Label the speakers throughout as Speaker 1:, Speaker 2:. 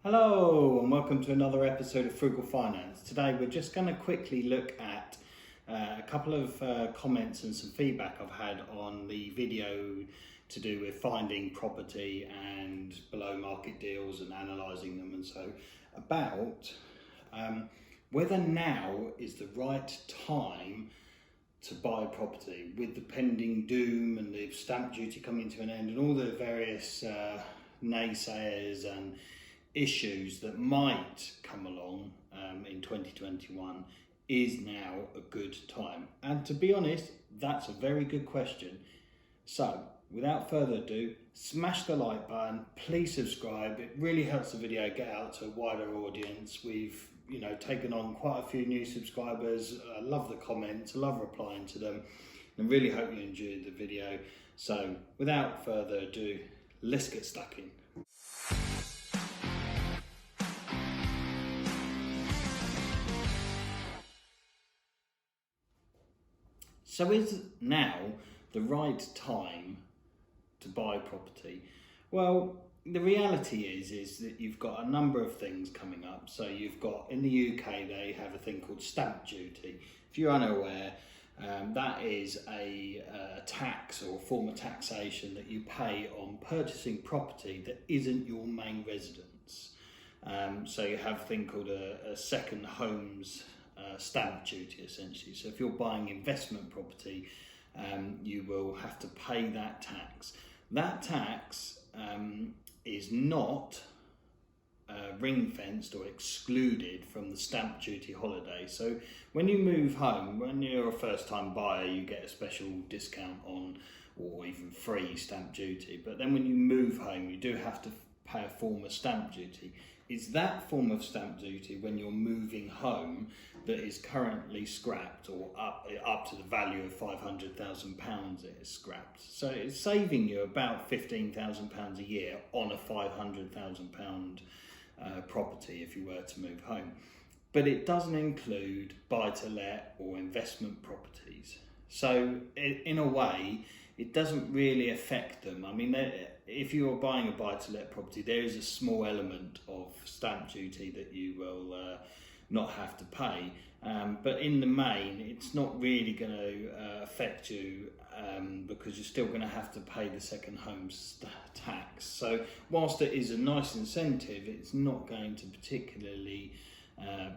Speaker 1: Hello and welcome to another episode of Frugal Finance. Today we're just going to quickly look at a couple of comments and some feedback I've had on the video to do with finding property and below market deals and analysing them, and so about whether now is the right time to buy property with the pending doom and the stamp duty coming to an end and all the various naysayers and issues that might come along in 2021. Is now a good time? And to be honest, that's a very good question. So without further ado, smash the like button, please subscribe. It really helps the video get out to a wider audience. We've taken on quite a few new subscribers. I love the comments, I love replying to them, and really hope you enjoyed the video. So without further ado, let's get stuck in. So is now the right time to buy property? Well, the reality is that you've got a number of things coming up. So you've got, in the UK, they have a thing called stamp duty. If you're unaware, that is a tax or form of taxation that you pay on purchasing property that isn't your main residence. So you have a thing called a second homes stamp duty, essentially. So if you're buying investment property, you will have to pay that tax. That tax is not ring-fenced or excluded from the stamp duty holiday. So when you move home, when you're a first-time buyer, you get a special discount on, or even free stamp duty. But then when you move home, you do have to pay a form of stamp duty. It's that form of stamp duty when you're moving home that is currently scrapped, or up to the value of £500,000 it is scrapped. So it's saving you about £15,000 a year on a £500,000 property if you were to move home. But it doesn't include buy-to-let or investment properties. So in a way, it doesn't really affect them. I mean, if you're buying a buy-to-let property, there is a small element of stamp duty that you will not have to pay. But in the main, it's not really going to affect you because you're still going to have to pay the second home tax. So whilst it is a nice incentive, it's not going to particularly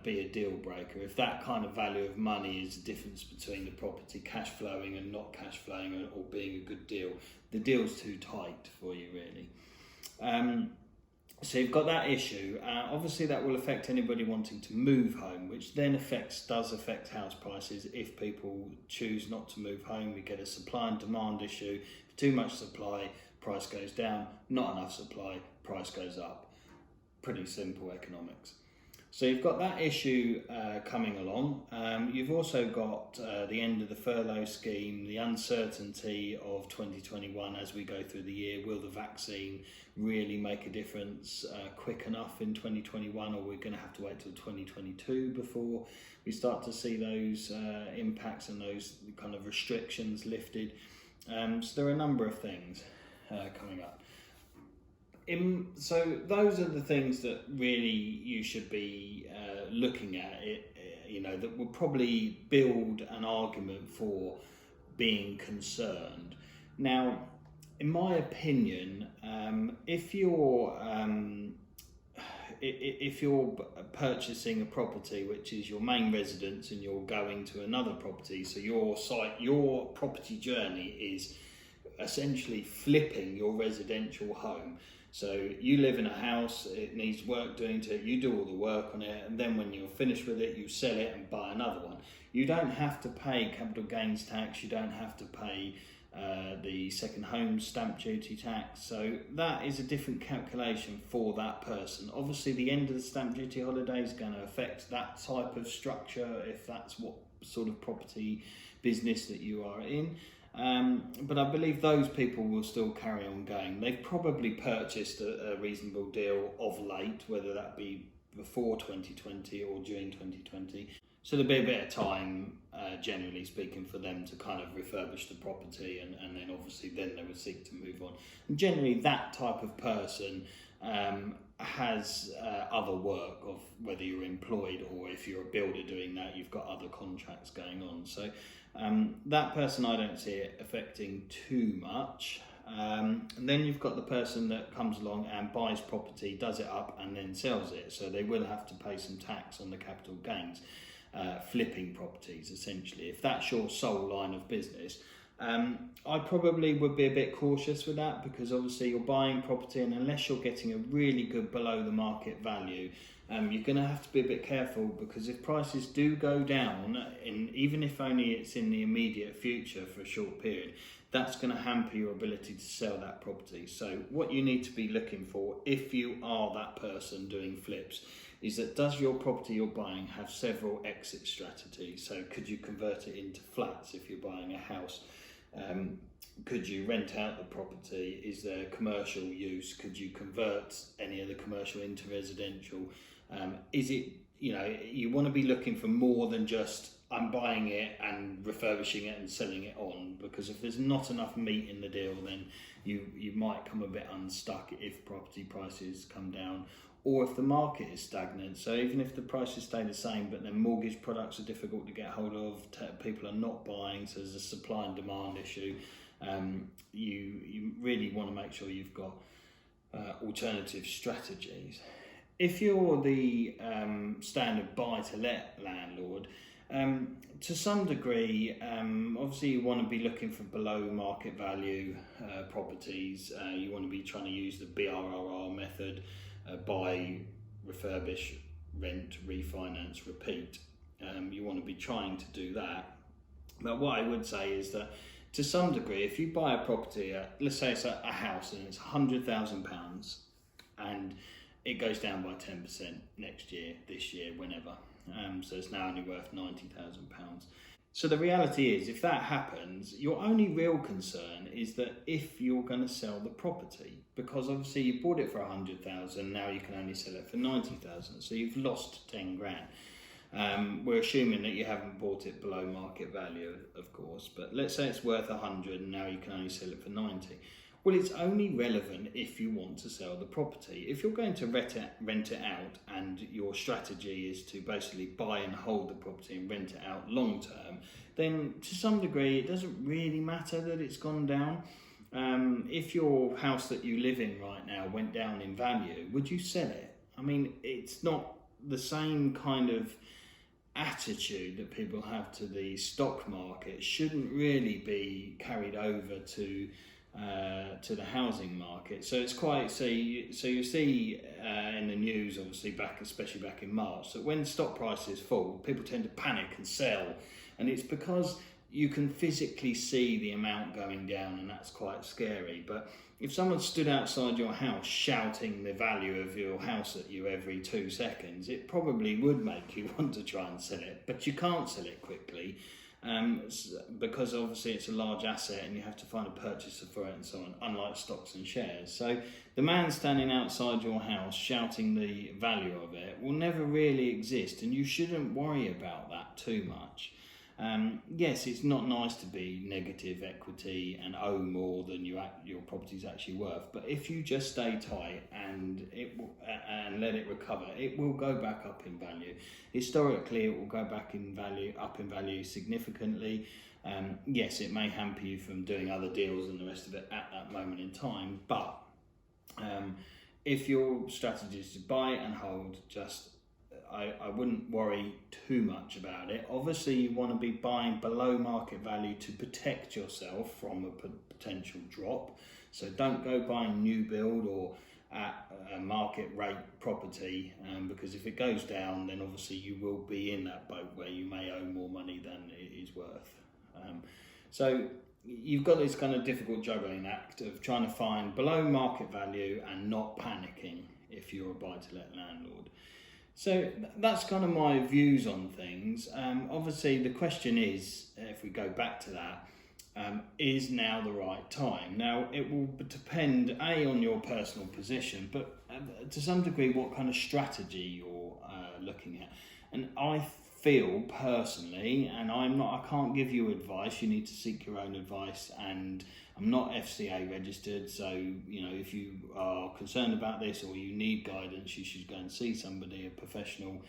Speaker 1: be a deal breaker. If that kind of value of money is the difference between the property cash flowing and not cash flowing, or being a good deal, the deal's too tight for you, really. So you've got that issue. Obviously that will affect anybody wanting to move home, which then does affect house prices. If people choose not to move home, we get a supply and demand issue. Too much supply, price goes down. Not enough supply, price goes up. Pretty simple economics. So you've got that issue coming along. You've also got the end of the furlough scheme, the uncertainty of 2021 as we go through the year. Will the vaccine really make a difference quick enough in 2021, or we're going to have to wait till 2022 before we start to see those impacts and those kind of restrictions lifted? So there are a number of things coming up. So those are the things that really you should be looking at, that will probably build an argument for being concerned. Now, in my opinion, if you're purchasing a property which is your main residence and you're going to another property, so your property journey is essentially flipping your residential home. So you live in a house, it needs work doing to it, you do all the work on it, and then when you're finished with it, you sell it and buy another one. You don't have to pay capital gains tax, you don't have to pay the second home stamp duty tax. So that is a different calculation for that person. Obviously the end of the stamp duty holiday is going to affect that type of structure if that's what sort of property business that you are in. But I believe those people will still carry on going. They've probably purchased a reasonable deal of late, whether that be before 2020 or during 2020. So there'll be a bit of time, generally speaking, for them to kind of refurbish the property, and then obviously then they would seek to move on. And generally that type of person has other work, of whether you're employed or if you're a builder doing that, you've got other contracts going on. So that person, I don't see it affecting too much. And then you've got the person that comes along and buys property, does it up and then sells it. So they will have to pay some tax on the capital gains, flipping properties essentially. If that's your sole line of business, I probably would be a bit cautious with that, because obviously you're buying property, and unless you're getting a really good below the market value, you're going to have to be a bit careful, because if prices do go down, even if only it's in the immediate future for a short period, that's going to hamper your ability to sell that property. So what you need to be looking for, if you are that person doing flips, is that does your property you're buying have several exit strategies? So could you convert it into flats if you're buying a house? Could you rent out the property? Is there commercial use? Could you convert any of the commercial into residential? Is it, you want to be looking for more than just I'm buying it and refurbishing it and selling it on, because if there's not enough meat in the deal, then you might come a bit unstuck if property prices come down, or if the market is stagnant. So even if the prices stay the same, but then mortgage products are difficult to get hold of, people are not buying, so there's a supply and demand issue. You really want to make sure you've got alternative strategies. If you're the standard buy-to-let landlord, to some degree, obviously you want to be looking for below market value properties. You want to be trying to use the BRRR method, buy, refurbish, rent, refinance, repeat. You want to be trying to do that. But what I would say is that to some degree, if you buy a property, let's say it's a house and it's £100,000 and it goes down by 10% next year, this year, whenever. So it's now only worth £90,000. So the reality is, if that happens, your only real concern is that if you're going to sell the property, because obviously you bought it for 100,000, now you can only sell it for 90,000, so you've lost 10 grand. We're assuming that you haven't bought it below market value, of course, but let's say it's worth 100 and now you can only sell it for 90. Well, it's only relevant if you want to sell the property. If you're going to rent it out and your strategy is to basically buy and hold the property and rent it out long term, then to some degree it doesn't really matter that it's gone down. If your house that you live in right now went down in value, would you sell it? I mean, it's not the same kind of attitude that people have to the stock market. Shouldn't really be carried over to the housing market. So it's quite, so you see in the news, obviously especially back in March, that when stock prices fall, people tend to panic and sell, and it's because you can physically see the amount going down, and that's quite scary. But if someone stood outside your house shouting the value of your house at you every 2 seconds, it probably would make you want to try and sell it, but you can't sell it quickly. Because obviously it's a large asset and you have to find a purchaser for it and so on, unlike stocks and shares. So the man standing outside your house shouting the value of it will never really exist, and you shouldn't worry about that too much. Yes, it's not nice to be negative equity and owe more than your property's actually worth, but if you just stay tight and let it recover, it will go back up in value. Historically, it will go back up in value significantly. Yes, it may hamper you from doing other deals and the rest of it at that moment in time, but if your strategy is to buy and hold, I wouldn't worry too much about it. Obviously, you want to be buying below market value to protect yourself from a potential drop. So don't go buying new build or at a market rate property, because if it goes down, then obviously you will be in that boat where you may owe more money than it is worth. So you've got this kind of difficult juggling act of trying to find below market value and not panicking if you're a buy-to-let landlord. So that's kind of my views on things. Obviously, the question is, if we go back to that, is now the right time? Now, it will depend, on your personal position, but to some degree, what kind of strategy you're looking at. And I feel personally, and I can't give you advice, you need to seek your own advice, and I'm not FCA registered, so if you are concerned about this or you need guidance, you should go and see somebody, a professional,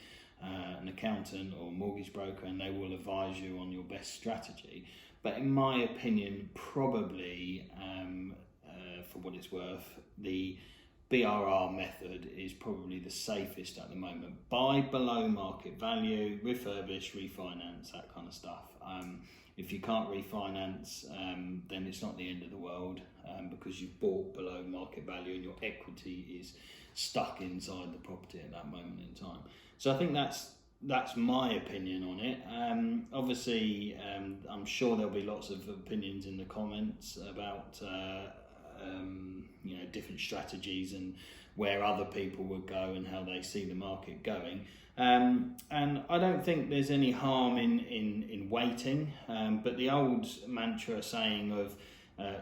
Speaker 1: an accountant or mortgage broker, and they will advise you on your best strategy. But in my opinion, probably, for what it's worth, the BRR method is probably the safest at the moment. Buy below market value, refurbish, refinance, that kind of stuff. If you can't refinance, then it's not the end of the world, because you've bought below market value and your equity is stuck inside the property at that moment in time. So I think that's my opinion on it. Obviously, I'm sure there'll be lots of opinions in the comments about different strategies and where other people would go and how they see the market going. And I don't think there's any harm in waiting, but the old mantra saying of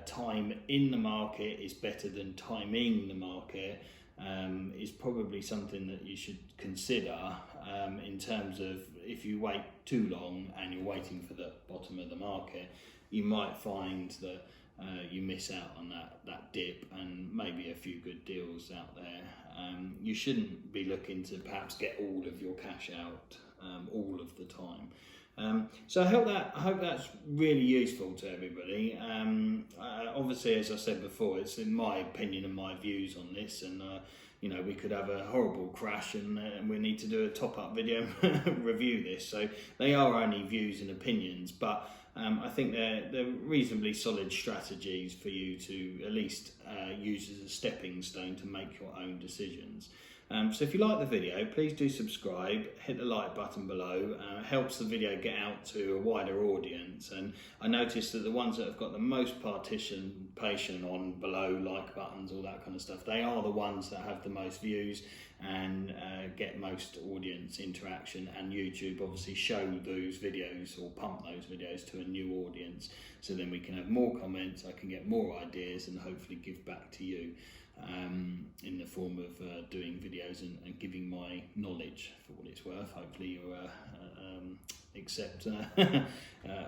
Speaker 1: time in the market is better than timing the market is probably something that you should consider, in terms of if you wait too long and you're waiting for the bottom of the market, you might find that you miss out on that dip and maybe a few good deals out there. You shouldn't be looking to perhaps get all of your cash out all of the time. So I hope that's really useful to everybody. Obviously, as I said before, it's in my opinion and my views on this, and we could have a horrible crash and we need to do a top-up video review this. So they are only views and opinions, but I think they're reasonably solid strategies for you to at least use as a stepping stone to make your own decisions. So if you like the video, please do subscribe, hit the like button below. It helps the video get out to a wider audience, and I noticed that the ones that have got the most participation on below, like buttons, all that kind of stuff, they are the ones that have the most views and get most audience interaction, and YouTube obviously show those videos or pump those videos to a new audience, so then we can have more comments, I can get more ideas and hopefully give back to you in the form of doing videos and giving my knowledge for what it's worth. Hopefully you accept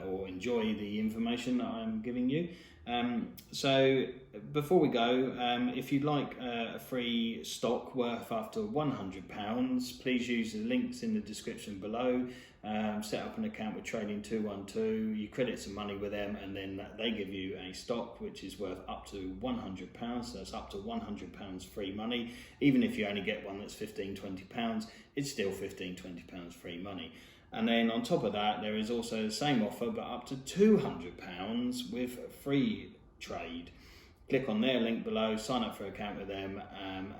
Speaker 1: or enjoy the information that I'm giving you. So before we go, if you'd like a free stock worth up to £100, please use the links in the description below. Set up an account with Trading 212, you credit some money with them, and then they give you a stock which is worth up to £100, so that's up to £100 free money. Even if you only get one that's £15-20, it's still £15-20 free money. And then on top of that, there is also the same offer, but up to £200 with Freetrade. Click on their link below, sign up for an account with them,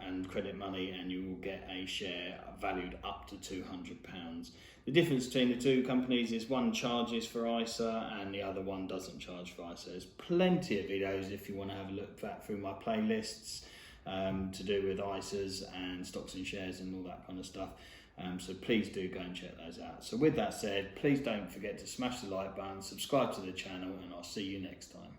Speaker 1: and credit money, and you will get a share valued up to £200. The difference between the two companies is one charges for ISA and the other one doesn't charge for ISA. There's plenty of videos if you want to have a look back through my playlists to do with ISAs and stocks and shares and all that kind of stuff. So please do go and check those out. So with that said, please don't forget to smash the like button, subscribe to the channel, and I'll see you next time.